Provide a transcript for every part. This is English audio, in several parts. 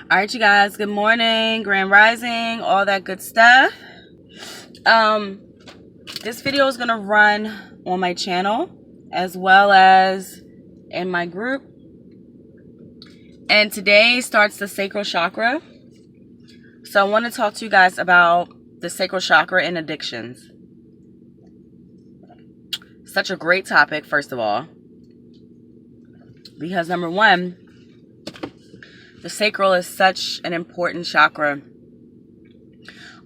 All right, you guys, good morning, grand rising, all that good stuff. This video is going to run on my channel as well as in my group. And today starts the sacral chakra. So I want to talk to you guys about the sacral chakra and addictions. Such a great topic, first of all, because number one, the sacral is such an important chakra.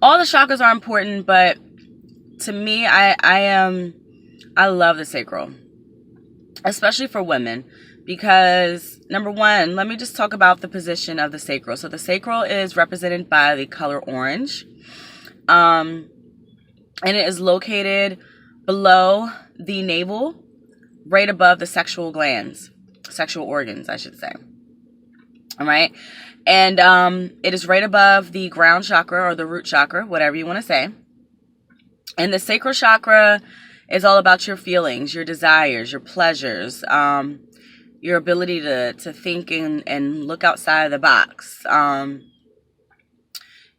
All the chakras are important, but to me, I love the sacral, especially for women, because number one, let me just talk about the position of the sacral. So the sacral is represented by the color orange, and it is located below the navel, right above the sexual organs, I should say. All right. And it is right above the ground chakra or the root chakra, whatever you want to say. And the sacral chakra is all about your feelings, your desires, your pleasures, your ability to think and look outside of the box.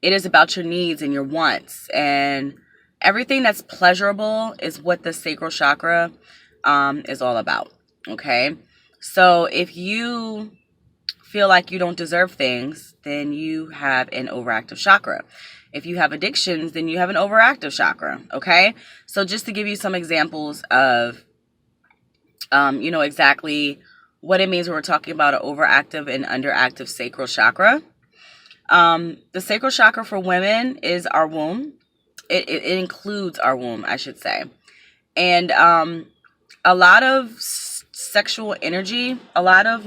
It is about your needs and your wants. And everything that's pleasurable is what the sacral chakra is all about. Okay. So if you feel like you don't deserve things, then you have an overactive chakra. If you have addictions, then you have an overactive chakra. Okay. So just to give you some examples of, exactly what it means when we're talking about an overactive and underactive sacral chakra. The sacral chakra for women is our womb. It includes our womb, I should say. And a lot of sexual energy, a lot of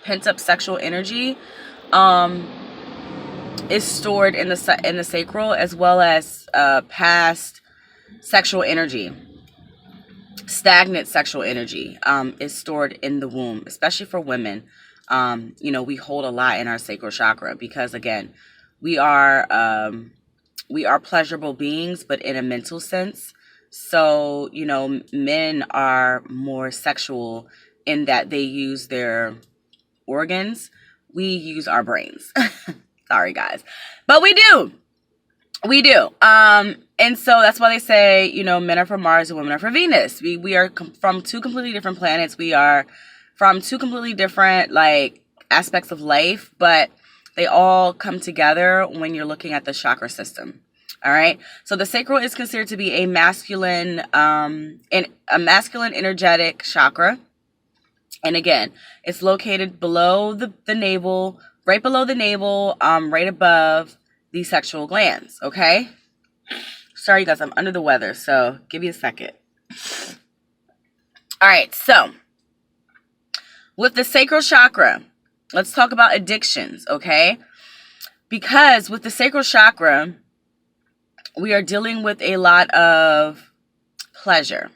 pent up sexual energy is stored in the sacral, as well as past sexual energy. Stagnant sexual energy is stored in the womb, especially for women. We hold a lot in our sacral chakra because, again, we are pleasurable beings, but in a mental sense. So, men are more sexual in that they use their organs. We use our brains. Sorry, guys. But we do. And so that's why they say, men are from Mars and women are from Venus. We are from two completely different planets. We are from two completely different, aspects of life, but they all come together when you're looking at the chakra system. All right. So the sacral is considered to be a masculine energetic chakra. And again, it's located below the navel, right below the navel, right above the sexual glands. Okay. Sorry, you guys, I'm under the weather, so give me a second. All right. So with the sacral chakra, let's talk about addictions. Okay. Because with the sacral chakra, we are dealing with a lot of pleasure.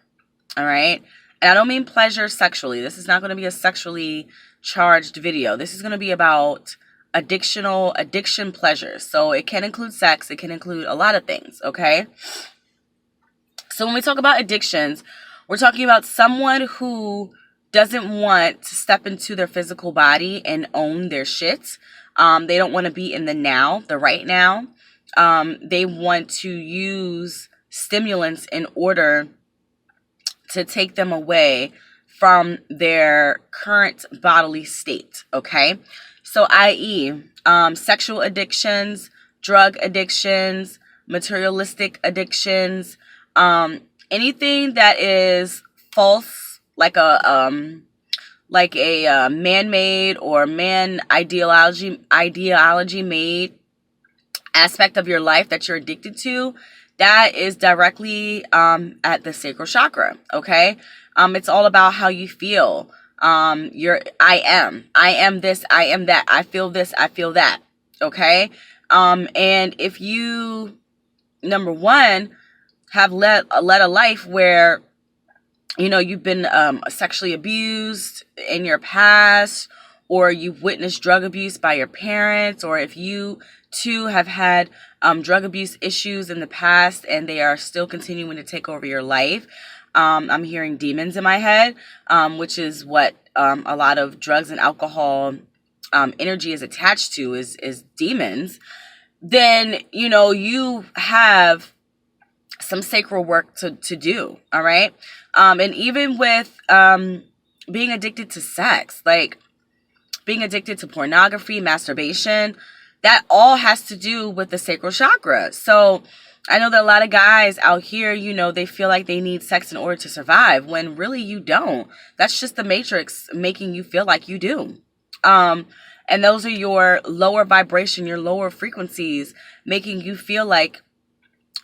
All right. And I don't mean pleasure sexually. This is not going to be a sexually charged video. This is going to be about addiction pleasures. So it can include sex. It can include a lot of things. Okay. So when we talk about addictions, we're talking about someone who doesn't want to step into their physical body and own their shit. They don't want to be in the now, the right now. They want to use stimulants in order to take them away from their current bodily state. Okay. So i.e., sexual addictions, drug addictions, materialistic addictions, anything that is false, like a man-made or man ideology made aspect of your life that you're addicted to, that is directly at the sacral chakra. Okay. It's all about how you feel. I am this, I am that, I feel this, I feel that. Okay. And if you, number one, have led a life where, you've been sexually abused in your past, or you've witnessed drug abuse by your parents, or if you too have had drug abuse issues in the past and they are still continuing to take over your life. I'm hearing demons in my head, which is what a lot of drugs and alcohol energy is attached to is demons, then, you have some sacral work to do. All right. And even with being addicted to sex, like being addicted to pornography, masturbation, that all has to do with the sacral chakra. So I know that a lot of guys out here, they feel like they need sex in order to survive, when really you don't. That's just the matrix making you feel like you do. And those are your lower vibration, your lower frequencies, making you feel like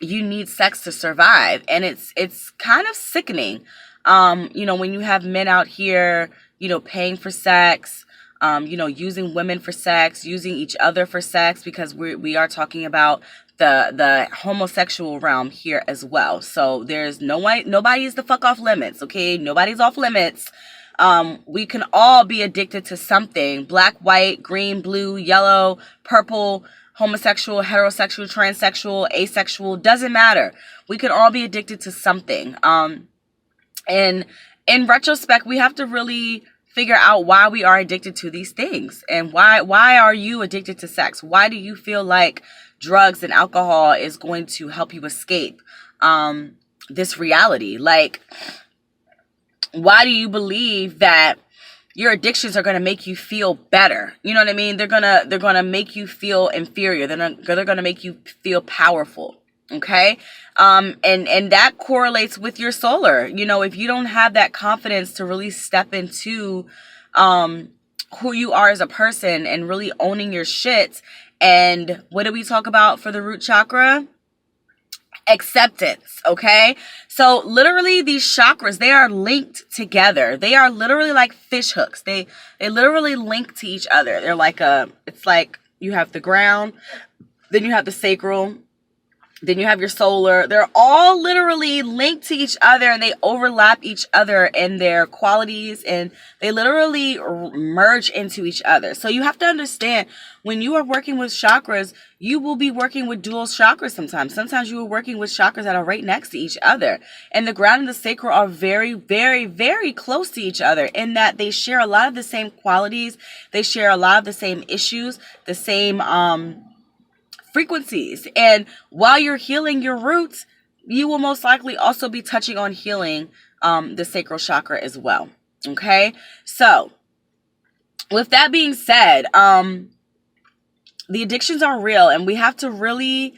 you need sex to survive. And it's kind of sickening. When you have men out here, paying for sex, using women for sex, using each other for sex, because we are talking about the homosexual realm here as well. So there's nobody is the fuck off limits. Okay. Nobody's off limits. We can all be addicted to something: black, white, green, blue, yellow, purple, homosexual, heterosexual, transsexual, asexual, doesn't matter. We can all be addicted to something. And in retrospect, we have to really figure out why we are addicted to these things, and why are you addicted to sex? Why do you feel like drugs and alcohol is going to help you escape this reality? Like, why do you believe that your addictions are going to make you feel better? You know what I mean? They're going to make you feel inferior. They're going to make you feel powerful. Okay. And that correlates with your solar. If you don't have that confidence to really step into, who you are as a person and really owning your shit. And what did we talk about for the root chakra? Acceptance. Okay. So literally these chakras, they are linked together. They are literally like fish hooks. They literally link to each other. They're like it's like you have the ground, then you have the sacral, then you have your solar. They're all literally linked to each other, and they overlap each other in their qualities, and they literally merge into each other. So you have to understand, when you are working with chakras, you will be working with dual chakras sometimes. Sometimes you are working with chakras that are right next to each other. And the ground and the sacral are very, very, very close to each other, in that they share a lot of the same qualities. They share a lot of the same issues, the same frequencies. And while you're healing your roots, you will most likely also be touching on healing the sacral chakra as well. Okay. So with that being said, the addictions are real, and we have to really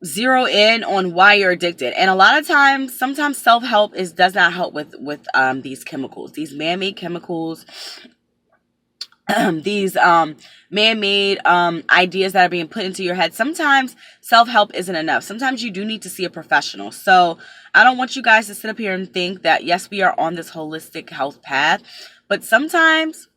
zero in on why you're addicted. And a lot of times, sometimes self-help does not help with these chemicals, these man-made chemicals, these man-made ideas that are being put into your head. Sometimes self-help isn't enough. Sometimes you do need to see a professional. So I don't want you guys to sit up here and think that, yes, we are on this holistic health path, but sometimes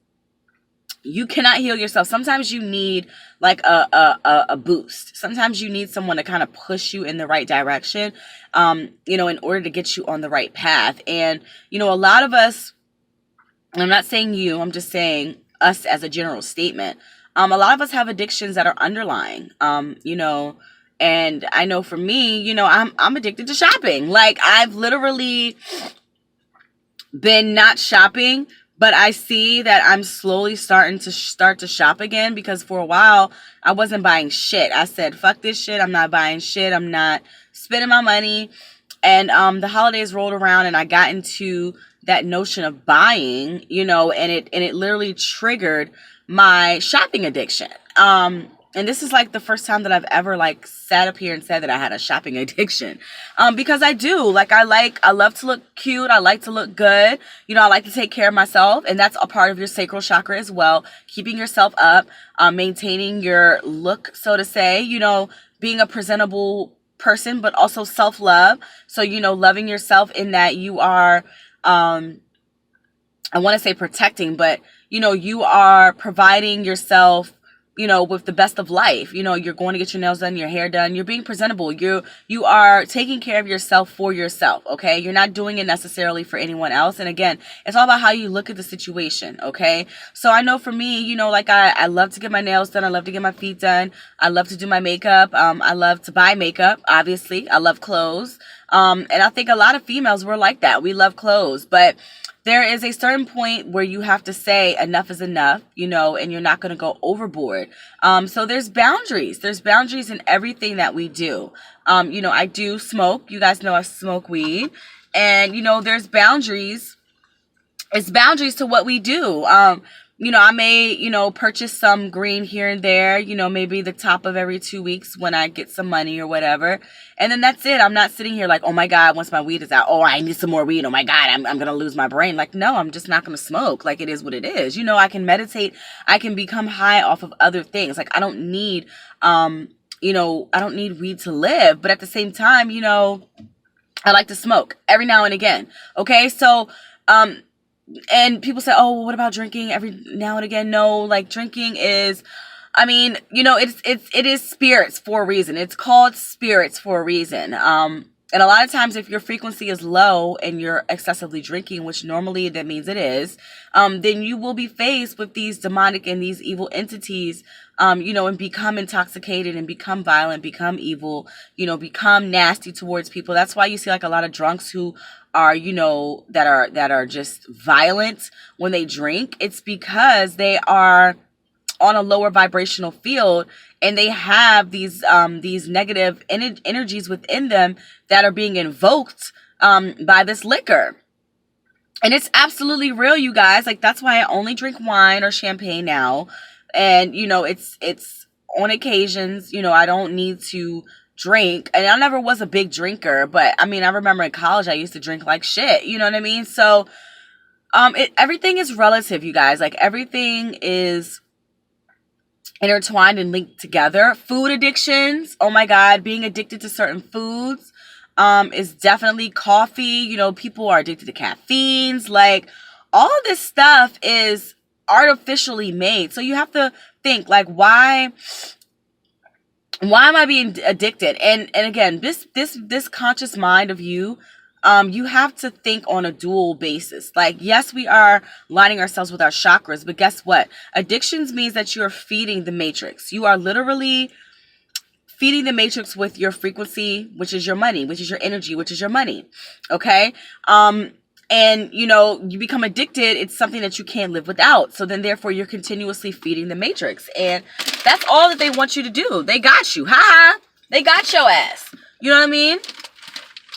you cannot heal yourself. Sometimes you need like a boost. Sometimes you need someone to kind of push you in the right direction, in order to get you on the right path. And, a lot of us, and I'm not saying you, I'm just saying us as a general statement. A lot of us have addictions that are underlying, and I know for me, I'm addicted to shopping. Like, I've literally been not shopping, but I see that I'm slowly starting to shop again, because for a while I wasn't buying shit. I said, fuck this shit. I'm not buying shit. I'm not spending my money. And the holidays rolled around, and I got into that notion of buying, and it literally triggered my shopping addiction. And this is like the first time that I've ever like sat up here and said that I had a shopping addiction. Because I do, I love to look cute. I like to look good. I like to take care of myself, and that's a part of your sacral chakra as well. Keeping yourself up, maintaining your look, so to say, being a presentable person, but also self-love. So, loving yourself in that you are, I want to say protecting, but, you are providing yourself, with the best of life. You're going to get your nails done, your hair done. You're being presentable. You are taking care of yourself for yourself. Okay. You're not doing it necessarily for anyone else. And again, it's all about how you look at the situation. Okay. So I know for me, I love to get my nails done. I love to get my feet done. I love to do my makeup. I love to buy makeup. Obviously, I love clothes. And I think a lot of females were like that. We love clothes, but there is a certain point where you have to say enough is enough, you know, and you're not going to go overboard. So there's boundaries. There's boundaries in everything that we do. You know, I do smoke. You guys know I smoke weed. And, you know, there's boundaries. It's boundaries to what we do. You know, I may, you know, purchase some green here and there, you know, maybe the top of every 2 weeks when I get some money or whatever. And then that's it. I'm not sitting here like, oh my God, once my weed is out, oh, I need some more weed. Oh my God, I'm going to lose my brain. Like, no, I'm just not going to smoke. Like, it is what it is. You know, I can meditate. I can become high off of other things. Like, I don't need, you know, I don't need weed to live. But at the same time, you know, I like to smoke every now and again. Okay. So, and people say, oh, what about drinking every now and again? No, like drinking is, I mean, you know, it is spirits for a reason. It's called spirits for a reason. And a lot of times if your frequency is low and you're excessively drinking, which normally that means it is, then you will be faced with these demonic and these evil entities, you know, and become intoxicated and become violent, become evil, you know, become nasty towards people. That's why you see like a lot of drunks who are, you know, that are just violent when they drink. It's because they are on a lower vibrational field and they have these negative energies within them that are being invoked by this liquor. And it's absolutely real, you guys. Like, that's why I only drink wine or champagne now. And, you know, it's on occasions, you know, I don't need to drink. And I never was a big drinker, but I mean, I remember in college I used to drink like shit, you know what I mean? So everything is relative, you guys. Like, everything is intertwined and linked together. Food addictions, oh my God, being addicted to certain foods is definitely coffee. You know, people are addicted to caffeines. Like, all of this stuff is artificially made. So you have to think, like, why am I being addicted? And again, this conscious mind of you, you have to think on a dual basis. Like, yes, we are lining ourselves with our chakras, but guess what? Addictions means that you're feeding the matrix. You are literally feeding the matrix with your frequency, which is your money, which is your energy, which is your money. Okay. And, you know, you become addicted. It's something that you can't live without. So then, therefore, you're continuously feeding the matrix. And that's all that they want you to do. They got you. Ha! They got your ass. You know what I mean?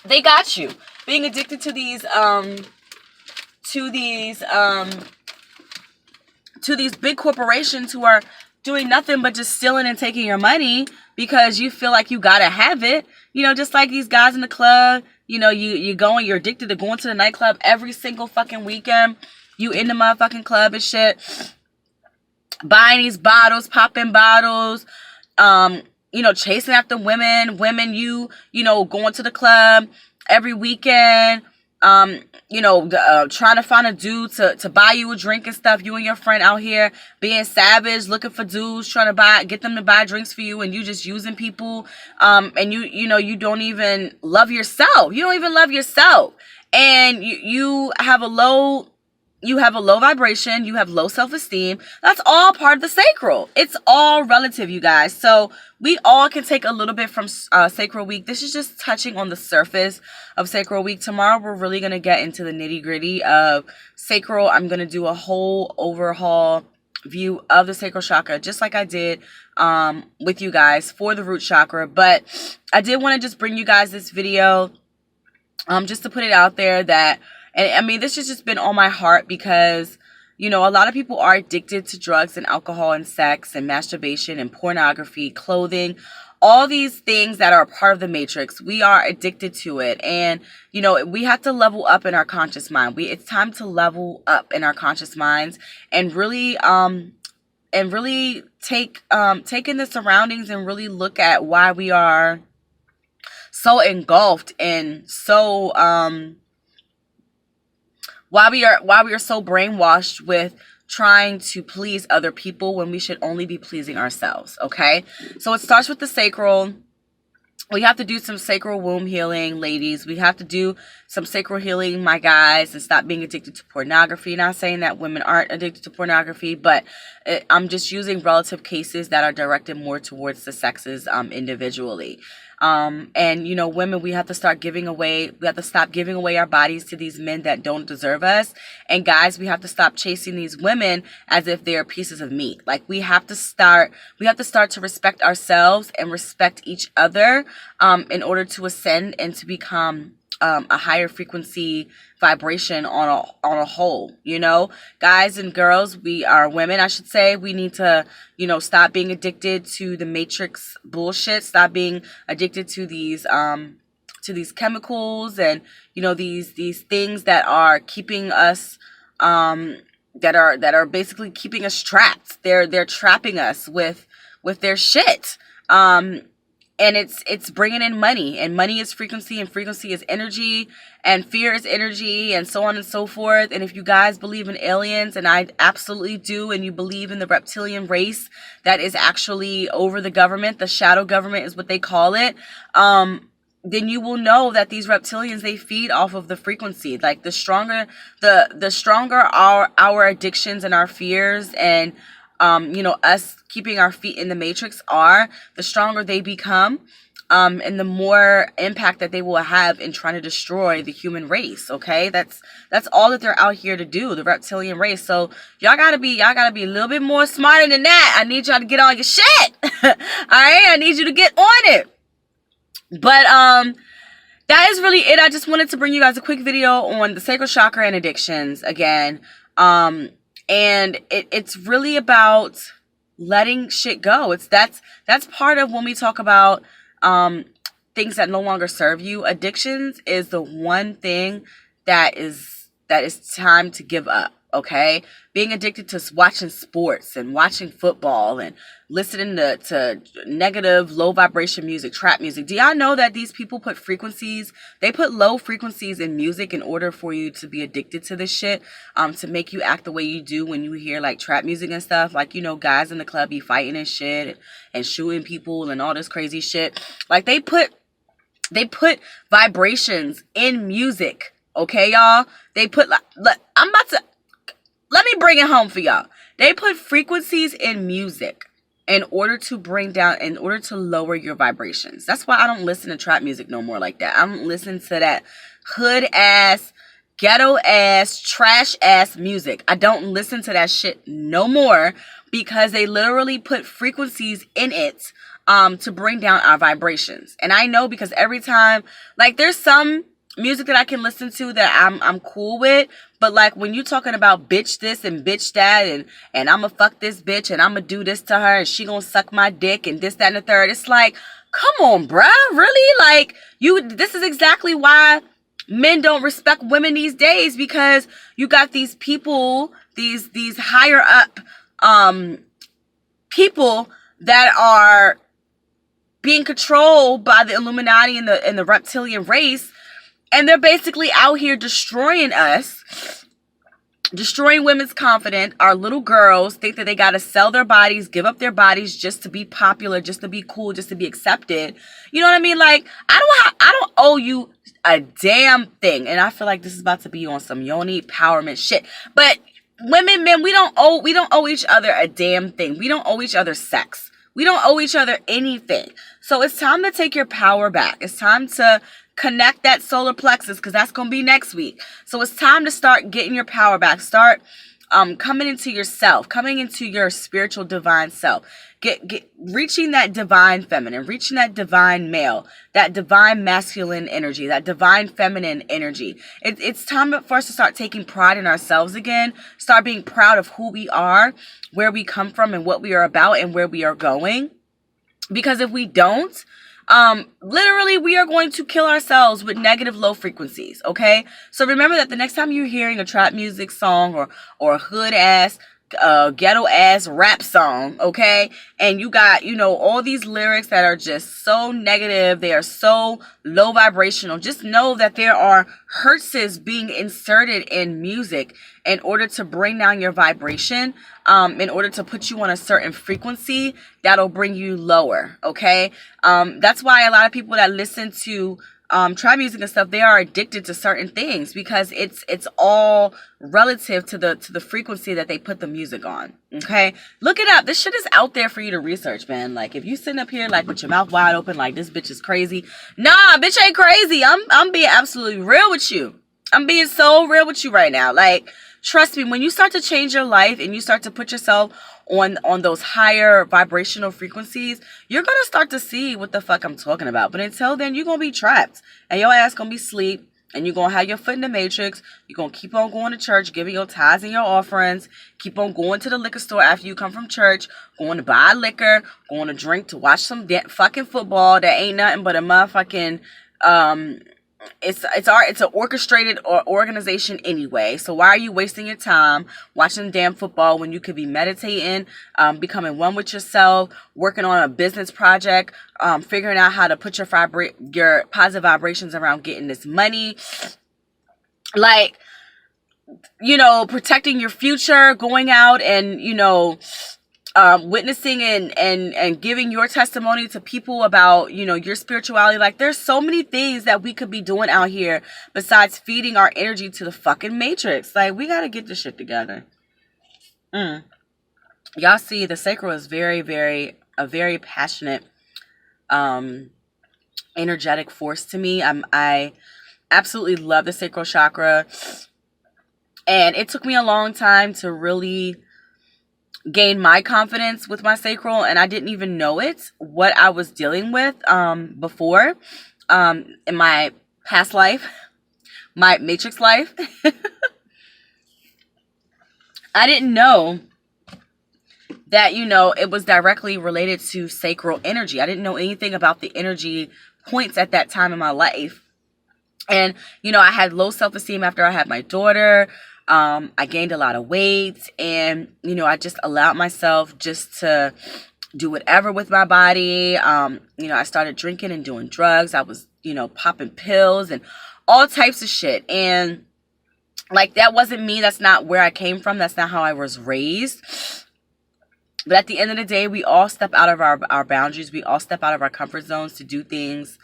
They got you. Being addicted to these big corporations who are doing nothing but just stealing and taking your money because you feel like you gotta have it. You know, just like these guys in the club. You know, you're addicted to going to the nightclub every single fucking weekend. You in the motherfucking club and shit. Buying these bottles, popping bottles, you know, chasing after women, you know, going to the club every weekend, you know, trying to find a dude to buy you a drink and stuff. You and your friend out here being savage, looking for dudes, trying to get them to buy drinks for you, and you just using people. And you know, you don't even love yourself. You don't even love yourself. And you have a low vibration. You have low self-esteem. That's all part of the sacral. It's all relative, you guys. So we all can take a little bit from Sacral Week. This is just touching on the surface of Sacral Week. Tomorrow, we're really going to get into the nitty-gritty of Sacral. I'm going to do a whole overhaul view of the Sacral Chakra, just like I did with you guys for the Root Chakra. But I did want to just bring you guys this video just to put it out there that, and I mean, this has just been on my heart because, you know, a lot of people are addicted to drugs and alcohol and sex and masturbation and pornography, clothing, all these things that are a part of the matrix. We are addicted to it. And, you know, we have to level up in our conscious mind. It's time to level up in our conscious minds and really take in the surroundings and really look at why we are so engulfed and so why we are so brainwashed with trying to please other people when we should only be pleasing ourselves. Okay, so it starts with the sacral. We have to do some sacral womb healing, ladies. We have to do some sacral healing, my guys, and stop being addicted to pornography. Not saying that women aren't addicted to pornography, but I'm just using relative cases that are directed more towards the sexes individually. And, you know, women, we have to stop giving away our bodies to these men that don't deserve us. And guys, we have to stop chasing these women as if they are pieces of meat. Like, we have to start to respect ourselves and respect each other, in order to ascend and to become a higher frequency vibration on a whole. You know, guys and girls, we are women, I should say, we need to, you know, stop being addicted to the matrix bullshit, stop being addicted to these chemicals and, you know, these things that are keeping us that are basically keeping us trapped. They're trapping us with their shit. And it's bringing in money, and money is frequency, and frequency is energy, and fear is energy, and so on and so forth. And if you guys believe in aliens, and I absolutely do, and you believe in the reptilian race that is actually over the government, the shadow government is what they call it, then you will know that these reptilians, they feed off of the frequency. Like, the stronger our addictions and our fears and you know, us keeping our feet in the matrix are, the stronger they become, and the more impact that they will have in trying to destroy the human race. Okay, that's all that they're out here to do, the reptilian race. So y'all gotta be a little bit more smarter than that. I need y'all to get on your shit. All right, I need you to get on it. But that is really it. I just wanted to bring you guys a quick video on the sacral chakra and addictions again. And it's really about letting shit go. That's part of when we talk about things that no longer serve you. Addictions is the one thing that is time to give up. Okay, being addicted to watching sports and watching football and listening to negative, low vibration music, trap music. Do y'all know that these people put low frequencies in music in order for you to be addicted to this shit, to make you act the way you do when you hear like trap music and stuff. Like, you know, guys in the club be fighting and shit and shooting people and all this crazy shit. Like, they put vibrations in music. Okay, y'all? They put, let me bring it home for y'all. They put frequencies in music in order to lower your vibrations. That's why I don't listen to trap music no more like that. I don't listen to that hood ass, ghetto ass, trash ass music. I don't listen to that shit no more, because they literally put frequencies in it to bring down our vibrations. And I know, because every time, like, there's some music that I can listen to that I'm cool with, but like, when you talking about bitch this and bitch that and I'ma fuck this bitch and I'ma do this to her and she gonna suck my dick and this, that, and the third, it's like, come on, bruh, really? Like, this is exactly why men don't respect women these days, because you got these people, these higher up people that are being controlled by the Illuminati and the reptilian race. And they're basically out here destroying us, destroying women's confidence. Our little girls think that they got to sell their bodies, give up their bodies just to be popular, just to be cool, just to be accepted. You know what I mean? Like, I don't owe you a damn thing. And I feel like this is about to be on some yoni empowerment shit. But women, men, we don't owe each other a damn thing. We don't owe each other sex. We don't owe each other anything. So it's time to take your power back. It's time to connect that solar plexus, because that's going to be next week. So it's time to start getting your power back. Start coming into yourself, coming into your spiritual divine self. Reaching that divine feminine, reaching that divine male, that divine masculine energy, that divine feminine energy. It's time for us to start taking pride in ourselves again. Start being proud of who we are, where we come from, and what we are about, and where we are going. Because if we don't, literally, we are going to kill ourselves with negative low frequencies. Okay, so remember that the next time you're hearing a trap music song or a hood ass, ghetto ass rap song, okay, and you got, you know, all these lyrics that are just so negative, they are so low vibrational, just know that there are hertzes being inserted in music in order to bring down your vibration, in order to put you on a certain frequency that'll bring you lower. Okay, that's why a lot of people that listen to trap music and stuff, they are addicted to certain things because it's all relative to the frequency that they put the music on. Okay, look it up. This shit is out there for you to research, man. Like, if you sitting up here like with your mouth wide open like this bitch is crazy, nah, bitch ain't crazy. I'm being absolutely real with you. I'm being so real with you right now. Like, trust me, when you start to change your life and you start to put yourself on those higher vibrational frequencies, you're going to start to see what the fuck I'm talking about. But until then, you're going to be trapped. And your ass going to be asleep. And you're going to have your foot in the matrix. You're going to keep on going to church, giving your tithes and your offerings. Keep on going to the liquor store after you come from church. Going to buy liquor. Going to drink to watch some fucking football that ain't nothing but a motherfucking... It's an orchestrated organization anyway. So why are you wasting your time watching damn football when you could be meditating, becoming one with yourself, working on a business project, figuring out how to put your positive vibrations around getting this money, like, you know, protecting your future, going out and, you know, witnessing and giving your testimony to people about, you know, your spirituality. Like, there's so many things that we could be doing out here besides feeding our energy to the fucking matrix. Like, we got to get this shit together. Y'all see, the sacral is a very passionate, energetic force to me. I absolutely love the sacral chakra. And it took me a long time to really gain my confidence with my sacral, and I didn't even know what I was dealing with before in my past life, my matrix life. I didn't know that, you know, it was directly related to sacral energy. I didn't know anything about the energy points at that time in my life. And, you know, I had low self-esteem after I had my daughter. I gained a lot of weight, and, you know, I just allowed myself just to do whatever with my body. You know, I started drinking and doing drugs. I was, you know, popping pills and all types of shit. And, like, that wasn't me. That's not where I came from. That's not how I was raised. But at the end of the day, we all step out of our boundaries. We all step out of our comfort zones to do things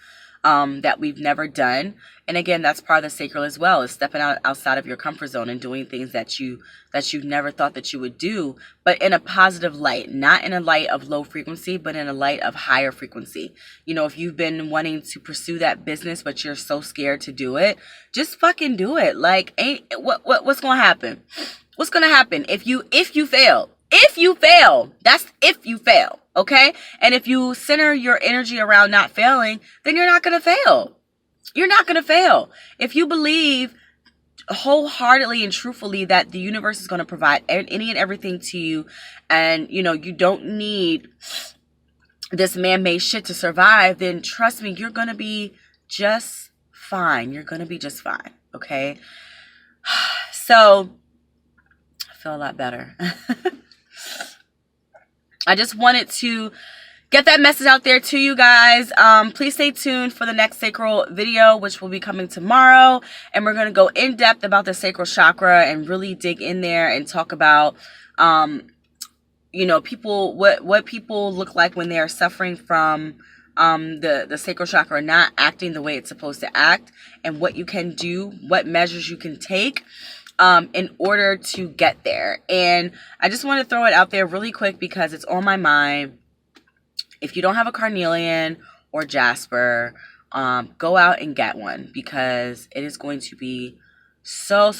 that we've never done. And again, that's part of the sacral as well, is stepping outside of your comfort zone and doing things that you've never thought that you would do, but in a positive light, not in a light of low frequency, but in a light of higher frequency. You know, if you've been wanting to pursue that business, but you're so scared to do it, just fucking do it. Like, what's going to happen? What's going to happen if you fail? If you fail, that's if you fail. Okay. And if you center your energy around not failing, then you're not going to fail. You're not going to fail. If you believe wholeheartedly and truthfully that the universe is going to provide any and everything to you, and, you know, you don't need this man-made shit to survive, then trust me, you're going to be just fine. You're going to be just fine. Okay. So I feel a lot better. I just wanted to get that message out there to you guys. Please stay tuned for the next sacral video, which will be coming tomorrow. And we're going to go in depth about the sacral chakra and really dig in there and talk about, you know, people, what people look like when they are suffering from the sacral chakra not acting the way it's supposed to act, and what you can do, what measures you can take in order to get there. And I just want to throw it out there really quick because it's on my mind. If you don't have a carnelian or jasper, go out and get one, because it is going to be so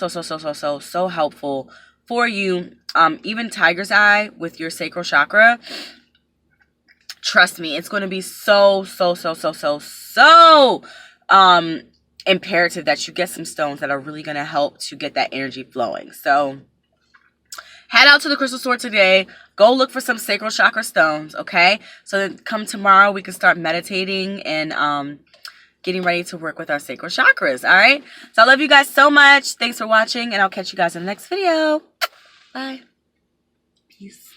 helpful for you. Even tiger's eye with your sacral chakra, trust me, it's going to be so imperative that you get some stones that are really going to help to get that energy flowing. So head out to the crystal store today. Go look for some sacral chakra stones, okay? So then come tomorrow, we can start meditating and getting ready to work with our sacral chakras, all right? So I love you guys so much. Thanks for watching, and I'll catch you guys in the next video. Bye. Peace.